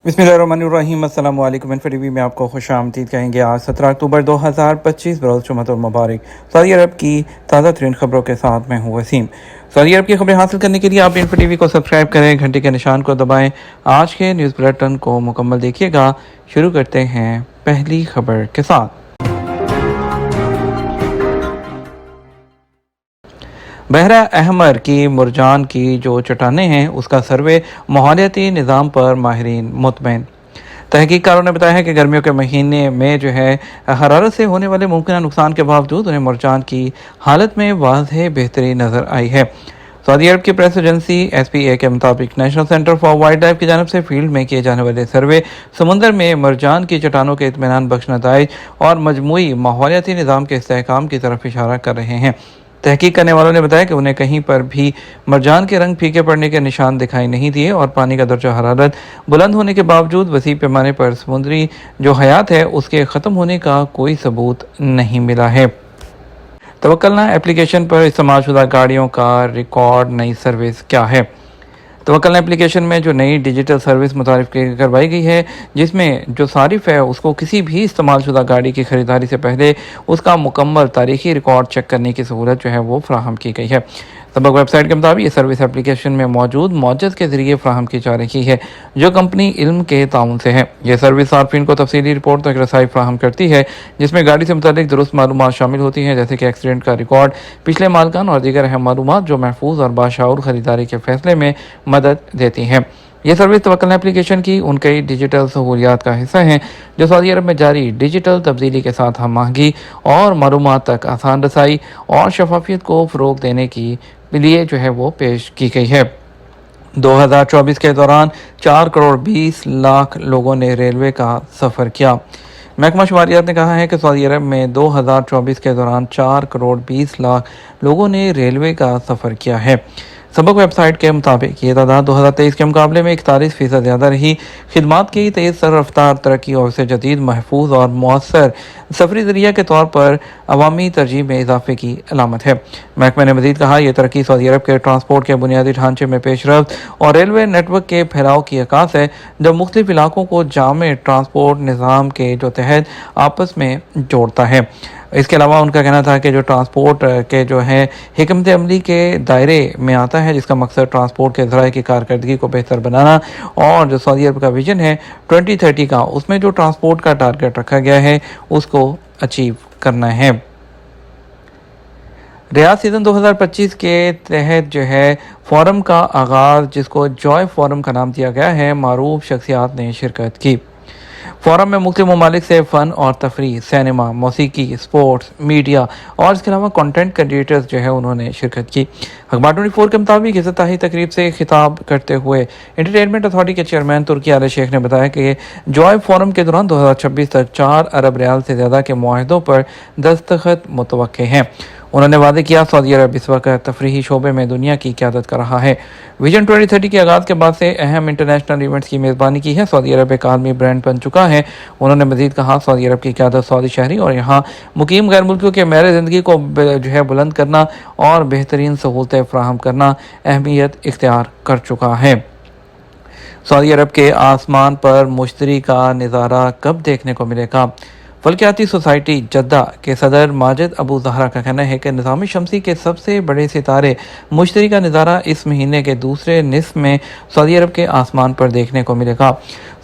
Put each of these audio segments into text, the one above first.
बिस्मिल्लाहिर्रहमानिर्रहीम। अस्सलाम वालेकुम। टी वी में आपको खुश आमदीद कहेंगे। आज 17 अक्टूबर 2025 बरोज़ जुमअतुल मुबारक। सऊदी अरब की ताज़ा तरीन खबरों के साथ मैं हूँ वसीम। सऊदी अरब की खबरें हासिल करने के लिए आप टी वी को सब्सक्राइब करें, घंटे के निशान को दबाएं। आज के न्यूज़ बुलेटिन को मुकम्मल देखिएगा। शुरू करते हैं पहली खबर के साथ। बहरा अहमर की मुरजान की जो चट्टानें हैं उसका सर्वे माहौलियाती निज़ाम पर माहिरीन मुतमईन। तहकीककारों ने बताया है कि गर्मियों के महीने में जो है हरारत से होने वाले मुमकिन नुकसान के बावजूद उन्हें मुरजान की हालत में वाज़ेह बेहतरी नज़र आई है। सऊदी अरब की प्रेस एजेंसी SPA के मुताबिक national centre for wild life की जानब से फील्ड में किए जाने वाले सर्वे समुंदर में मरजान की चट्टानों के इत्मीनान बख्श नताइज और मजमूई माहौलियाती निज़ाम के इस्तेहकाम की तरफ इशारा कर रहे हैं। तहकीक करने वालों ने बताया कि उन्हें कहीं पर भी मरजान के रंग फीके पड़ने के निशान दिखाई नहीं दिए और पानी का दर्जा हरारत बुलंद होने के बावजूद वसी पैमाने पर समुद्री जो हयात है उसके ख़त्म होने का कोई सबूत नहीं मिला है। तवक्कलना एप्लीकेशन पर इस्तेमाल शुदा गाड़ियों का रिकॉर्ड नई सर्विस क्या है। तवक्कलना एप्लीकेशन में जो नई डिजिटल सर्विस मुतारिफ करवाई गई है, जिसमें जो सारिफ है उसको किसी भी इस्तेमाल शुदा गाड़ी की ख़रीदारी से पहले उसका मुकम्मल तारीखी रिकॉर्ड चेक करने की सहूलत जो है वो फ्राहम की गई है। सबक वेबसाइट के मुताबिक ये सर्विस एप्लीकेशन में मौजूद मौजज़ के ज़रिए फ्राहम की जा रही है, जो कंपनी इल्म के ताउन से है। यह सर्विस सार्फिन को तफसीली रिपोर्ट तक रसाई फ्राहम करती है, जिसमें गाड़ी से मुतालिक दुरुस्त मालूमात शामिल होती हैं, जैसे कि एक्सीडेंट का रिकॉर्ड, पिछले मालकान और दीगर अहम मालूमात जो महफूज और बाशऊर खरीदारी के फैसले में मदद देती हैं। ये सर्विस तवक्कलना एप्लीकेशन की उन कई डिजिटल सहूलियात का हिस्सा हैं जो सऊदी अरब में जारी डिजिटल तब्दीली के साथ हम आहंगी और मालूमात तक आसान रसाई और शफाफियत को फ़रोग देने की लिए जो है वो पेश की गई है। 2024 के दौरान 4 करोड़ 20 लाख लोगों ने रेलवे का सफ़र किया। महकमा शुमारियात ने कहा है कि सऊदी अरब में 2024 के दौरान 4 करोड़ 20 लाख लोगों ने रेलवे का सफ़र किया है। सबक वेबसाइट के मुताबिक ये तादाद 2023 के मुकाबले में 41% ज़्यादा रही। खिदमात की तेज़ रफ्तार तरक्की और से जदीद महफूज और मौसर सफरी ज़रिया के तौर पर अवामी तरजीह में इजाफे की अलामत है। महकमे ने मज़ीद कहा, यह तरक्की सऊदी अरब के ट्रांसपोर्ट के बुनियादी ढांचे में पेशरफ्त और रेलवे नेटवर्क के फैलाव की अक्कास है, जो मुख्तलिफ इलाकों को जामे ट्रांसपोर्ट निज़ाम के जो तहत आपस में जोड़ता है। इसके अलावा उनका कहना था कि जो ट्रांसपोर्ट के जो है हिकमत अमली के दायरे में आता है, जिसका मकसद ट्रांसपोर्ट के ज़राए की कारकर्दगी को बेहतर बनाना और जो सऊदी अरब का विजन है 2030 का, उसमें जो ट्रांसपोर्ट का टारगेट रखा गया है उसको अचीव करना है। रियाद सीज़न 2025 के तहत जो है फोरम का आगाज़, जिसको जॉय फोरम का नाम दिया गया है, मारूफ शख्सियात ने शिरकत की। फोरम में मुख्तलिफ ममालिक से फ़न और तफरी, सिनेमा, मौसीकी, स्पोर्ट्स, मीडिया और इसके अलावा कंटेंट क्रिएटर्स जो है उन्होंने शिरकत की। अखबार 24 के मुताबिक इज़्ज़ताही तकरीब से खिताब करते हुए एंटरटेनमेंट अथॉरिटी के चेयरमैन तुर्की आले शेख ने बताया कि जॉय फोरम के दौरान 2026 तक 4 अरब रियाल से ज़्यादा के मुआहदों पर दस्तखत मुतवक्के हैं। उन्होंने वादे किया, सऊदी अरब इस वक्त तफरीही शोबे में दुनिया की क़यादत कर रहा है। विजन 2030 के आगाज़ के बाद से अहम इंटरनेशनल इवेंट्स की मेज़बानी की है। सऊदी अरब एक आलमी ब्रांड बन चुका है। उन्होंने मज़ीद कहा, सऊदी अरब की क़यादत सऊदी शहरी और यहाँ मुकीम गैर मुल्कियों के मेरे ज़िंदगी को जो है बुलंद करना और बेहतरीन सहूलतें फ़राहम करना अहमियत इख्तियार कर चुका है। सऊदी अरब के आसमान पर मुश्तरी का नज़ारा कब देखने को मिलेगा। फल्कियाती सोसाइटी जद्दा के सदर माजिद अबू ज़हरा का कहना है कि निज़ाम शमसी के सबसे बड़े सितारे मुश्तरी का नज़ारा इस महीने के दूसरे निस्फ में सऊदी अरब के आसमान पर देखने को मिलेगा।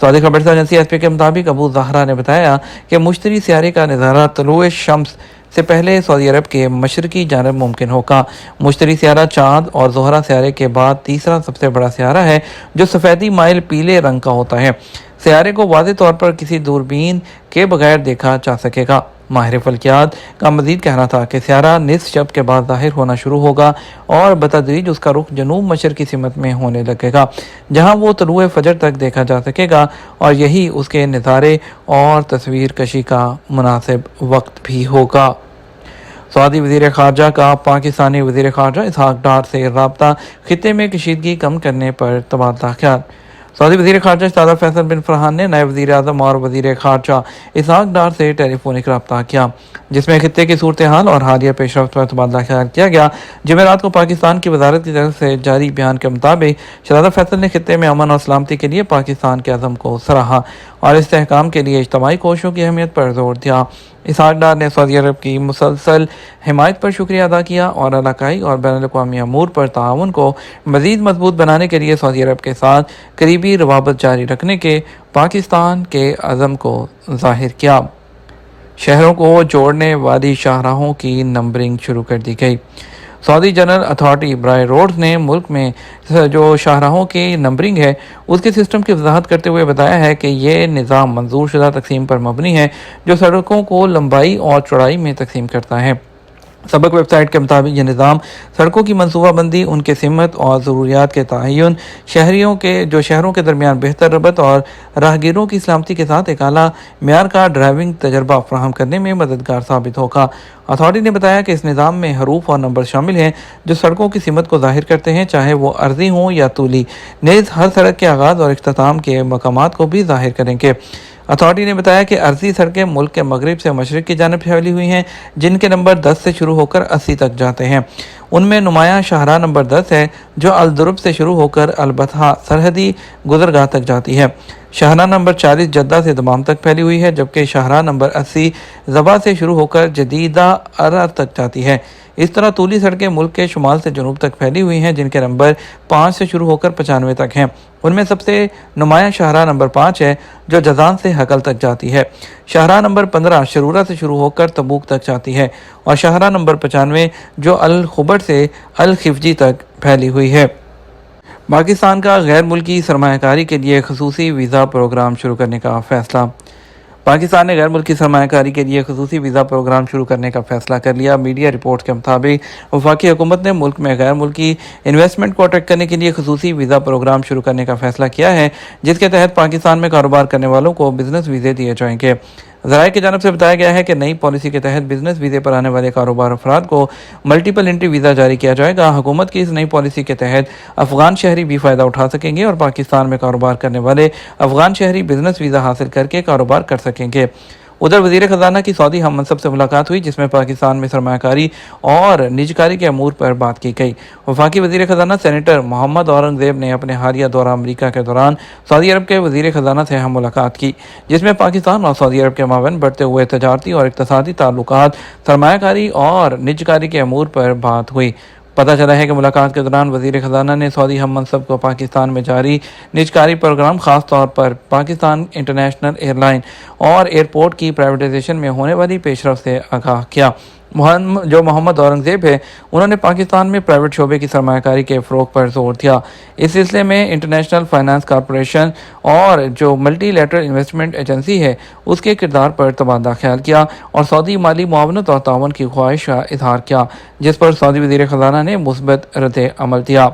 सऊदी खबर एजेंसी SPA के मुताबिक अबू ज़हरा ने बताया कि मुश्तरी सियारे का नज़ारा तलुए शम्स से पहले सऊदी अरब के मशरकी जानब मुमकिन होगा। मुश्तरी सियारा चाँद और ज़ोहरा सियारे के बाद तीसरा सबसे बड़ा सियारा है, जो सफ़ेदी माइल पीले रंग का होता है। सियारे को वाज़ेह तौर पर किसी दूरबीन के बगैर देखा जा सकेगा। माहिर फल्कियात का मज़ीद कहना था कि सियारा निस्फ शब के बाद ज़ाहिर होना शुरू होगा और बतदरीज उसका रुख जनूब मशरक़ की सिमत में होने लगेगा, जहाँ वो तलुए फजर तक देखा जा सकेगा और यही उसके नज़ारे और तस्वीर कशी का मुनासिब वक्त भी होगा। सऊदी वज़ीर ख़ारजा का पाकिस्तानी वज़ीर ख़ारजा इसहाक़ डार से राब्ता, खित्ते में कशीदगी कम करने पर तबादला ख्याल। सऊदी वज़ीर ख़ारजा शहजादा फैसल बिन फरहान ने नायब वज़ीर आज़म और वज़ीर ख़ारजा इसहाक डार से टेलीफोनिक रब्ता किया, जिसमें खित्ते की सूरत हाल और हालिया पेशरफ्त पर तबादला ख्याल किया गया। जुमेरात को पाकिस्तान की वजारत की तरफ से जारी बयान के मुताबिक शहजादा फैसल ने खित्ते में अमन और सलामती के लिए पाकिस्तान के अज़म को सराहा और इस्तेहकाम के लिए इज्तमाई कोशिशों की अहमियत पर जोर दिया। इसहाक डार ने सऊदी अरब की मुसलसल हिमायत पर शुक्रिया अदा किया और इलाकाई और बैनुल-अक़वामी अमूर पर ताउन को मज़ीद मजबूत बनाने के लिए सऊदी अरब के साथ करीबी रवाबत जारी रखने के पाकिस्तान के अज़म को ज़ाहिर किया। शहरों को जोड़ने वाली शाहराहों की नंबरिंग शुरू कर दी गई। सऊदी जनरल अथॉरिटी बराए रोड्स ने मुल्क में जो शाहराहों की नंबरिंग है उसके सिस्टम की वजाहत करते हुए बताया है कि यह निज़ाम मंजूर शुदा तकसीम पर मबनी है, जो सड़कों को लंबाई और चौड़ाई में तकसीम करता है। सबक वेबसाइट के मुताबिक ये निज़ाम सड़कों की मनसूबाबंदी, उनके सिमत और ज़रूरियात के तयन, शहरों के दरमियान बेहतर रबत और राहगीरों की सलामती के साथ एक आला मेयार का ड्राइविंग तजर्बा फराहम करने में मददगार साबित होगा। अथॉरिटी ने बताया कि इस निज़ाम में हरूफ और नंबर शामिल हैं जो सड़कों की सिमत को ज़ाहिर करते हैं, चाहे वो अर्जी हों या तूली। नेज़ हर सड़क के आगाज़ और इख्तिताम के मकामात को भी ज़ाहिर करेंगे। अथॉरिटी ने बताया कि अर्जी सड़कें मुल्क के मगरिब से मशरिक की जानब फैली हुई हैं, जिनके नंबर 10 से शुरू होकर 80 तक जाते हैं। उनमें नुमायां शाहराह नंबर 10 है, जो अल-दुरुब से शुरू होकर अल-बतहा सरहदी गुजरगाह तक जाती है। शाहराह नंबर 40 जद्दा से दमाम तक फैली हुई है, जबकि शाहराह नंबर 80 ज़बा से शुरू होकर जदीदा अरा तक जाती है। इस तरह तूली सड़कें मुल्क के शुमाल से जनूब तक फैली हुई हैं, जिनके नंबर 5 से शुरू होकर 95 तक हैं। उनमें सबसे नुमायां शाहराह नंबर 5 है, जो जजान से हकल तक जाती है। शाहराह नंबर 15 शरूरा से शुरू होकर तबूक तक जाती है और शाहराह नंबर 95 जो अल खुबर से अल खिफजी तक फैली हुई है। पाकिस्तान का गैर मुल्की सरमायाकारी के लिए खसूसी वीज़ा प्रोग्राम शुरू करने का फैसला। पाकिस्तान ने गैर मुल्की सरमायाकारी के लिए खसूसी वीज़ा प्रोग्राम शुरू करने का फैसला कर लिया। मीडिया रिपोर्ट के मुताबिक वफाकी हुकूमत ने मुल्क में गैर मुल्की इन्वेस्टमेंट को अट्रैक्ट करने के लिए खसूसी वीज़ा प्रोग्राम शुरू करने का फैसला किया है, जिसके तहत पाकिस्तान में कारोबार करने वालों को बिजनेस वीज़े दिए जाएंगे। ज़राए की जानब से बताया गया है कि नई पॉलिसी के तहत बिजनेस वीज़े पर आने वाले कारोबार अफराद को मल्टीपल एंट्री वीज़ा जारी किया जाएगा। हुकूमत की इस नई पॉलिसी के तहत अफगान शहरी भी फ़ायदा उठा सकेंगे और पाकिस्तान में कारोबार करने वाले अफगान शहरी बिजनेस वीज़ा हासिल करके कारोबार कर सकेंगे। उधर वज़ीर ख़जाना की सऊदी हम मनसब से मुलाकात हुई, जिसमें पाकिस्तान में सरमायाकारी और निजकारी के अमूर पर बात की गई। वफाकी वज़ीर ख़जाना सेनेटर मोहम्मद औरंगज़ेब ने अपने हालिया दौरा अमरीका के दौरान सऊदी अरब के वज़ीर ख़जाना से हम मुलाकात की, जिसमें पाकिस्तान और सऊदी अरब के माबैन बढ़ते हुए तजारती और इक़्तिसादी ताल्लुकात, सरमायाकारी और निजकारी के अमूर पर बात हुई। पता चला है कि मुलाकात के दौरान वज़ीर ख़जाना ने सऊदी हम मनसब को पाकिस्तान में जारी निजकारी प्रोग्राम, ख़ास तौर पर पाकिस्तान इंटरनेशनल एयरलाइन और एयरपोर्ट की प्राइवेटाइजेशन में होने वाली पेशरफ्त से आगाह किया। जो मोहम्मद औरंगज़ेब है, उन्होंने पाकिस्तान में प्राइवेट शोबे की सरमायाकारी के फ़रोग़ पर जोर दिया। इस सिलसिले में इंटरनेशनल फाइनेंस कॉरपोरेशन और जो मल्टीलैटरल इन्वेस्टमेंट एजेंसी है उसके किरदार पर तबादला ख्याल किया और सऊदी माली मुआवनत और तावन की ख्वाहिश का इजहार किया, जिस पर सऊदी वज़ीर ख़जाना ने मुस्बत रद्द अमल दिया।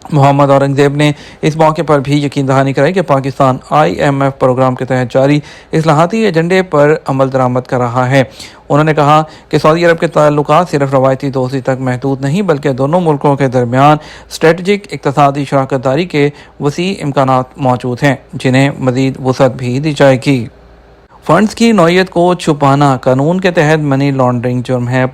मोहम्मद औरंगज़ेब ने इस मौके पर भी यकीन दहानी कराई कि पाकिस्तान IMF प्रोग्राम के तहत जारी इस्लाहाती एजेंडे पर अमल दरामद कर रहा है। उन्होंने कहा कि सऊदी अरब के ताल्लुकात सिर्फ रवायती दोस्ती तक महदूद नहीं, बल्कि दोनों मुल्कों के दरमियान स्ट्रेटजिक इक़्तिसादी शराकत दारी के वसी इम्कानात मौजूद हैं, जिन्हें मज़ीद वसअत भी दी जाएगी। फंड्स की नौइयत को छुपाना कानून के तहत मनी लॉन्ड्रिंग जुर्म है।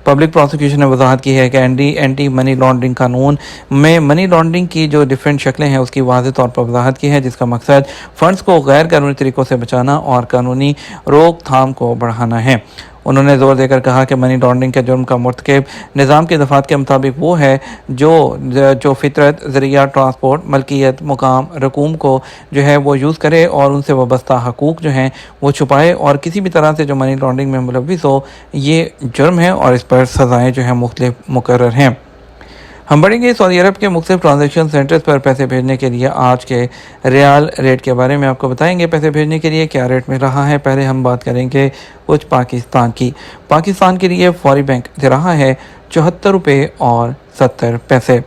पब्लिक प्रोसिक्यूशन ने वजाहत की है कि एंटी मनी लॉन्ड्रिंग कानून में मनी लॉन्ड्रिंग की जो डिफरेंट शक्लें हैं उसकी वाज़ेह तौर पर वजाहत की है, जिसका मकसद फ़ंड्स को गैर कानूनी तरीक़ों से बचाना और कानूनी रोकथाम को बढ़ाना है। उन्होंने ज़ोर देकर कहा कि मनी लॉन्ड्रिंग के जुर्म का मुर्तकिब निज़ाम के दफ़ात के मुताबिक वो है जो फितरत, ज़रिया, ट्रांसपोर्ट, मलकियत, मुकाम, रकूम को जो है वो यूज़ करे और उनसे वाबस्ता हकूक़ जो हैं वो छुपाए और किसी भी तरह से जो मनी लॉन्ड्रिंग में मुलव्विस हो, ये जुर्म है और इस पर सज़ाएँ जो हैं मुख्तलिफ मुकर्रर हैं। हम बढ़ेंगे सऊदी अरब के मुख्तलिफ ट्रांजेक्शन सेंटर्स पर पैसे भेजने के लिए आज के रियाल रेट के बारे में आपको बताएंगे। पैसे भेजने के लिए क्या रेट मिल रहा है, पहले हम बात करेंगे कुछ पाकिस्तान की। पाकिस्तान के लिए फौरी बैंक दे रहा है 74 रुपये और 70 पैसे,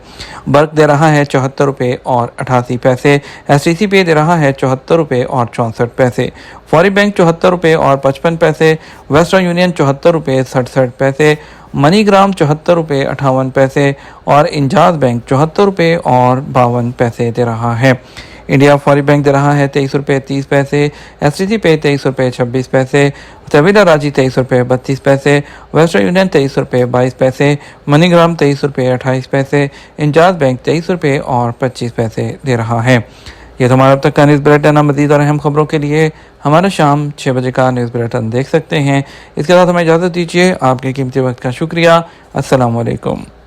बर्क दे रहा है 74 रुपये और 88 पैसे, STC पे दे रहा है 74 रुपये और 64 पैसे, फौरी बैंक 74 रुपये और 55 पैसे, वेस्टर्न यूनियन 74 रुपये 67 पैसे منی گرام 74 روپے 58 پیسے اور انجاز بینک 74 روپے اور 52 پیسے دے رہا ہے۔ انڈیا فوری بینک دے رہا ہے 23 روپے 30 پیسے، ایس ٹی سی پے 23 روپے 26 پیسے، طویلہ راجی 23 روپے 32 پیسے، ویسٹرن یونین 23 روپے 22 پیسے، منی گرام 23 روپے 28 پیسے، انجاز بینک 23 روپے اور 25 پیسے دے رہا ہے۔ یہ تو ہمارا اب تک کا نیوز بلیٹن ہے۔ مزید اور اہم خبروں کے لیے ہمارا شام 6 بجے کا نیوز بلیٹن دیکھ سکتے ہیں۔ اس کے ساتھ ہمیں اجازت دیجیے۔ آپ کے قیمتی وقت کا شکریہ۔ السلام علیکم۔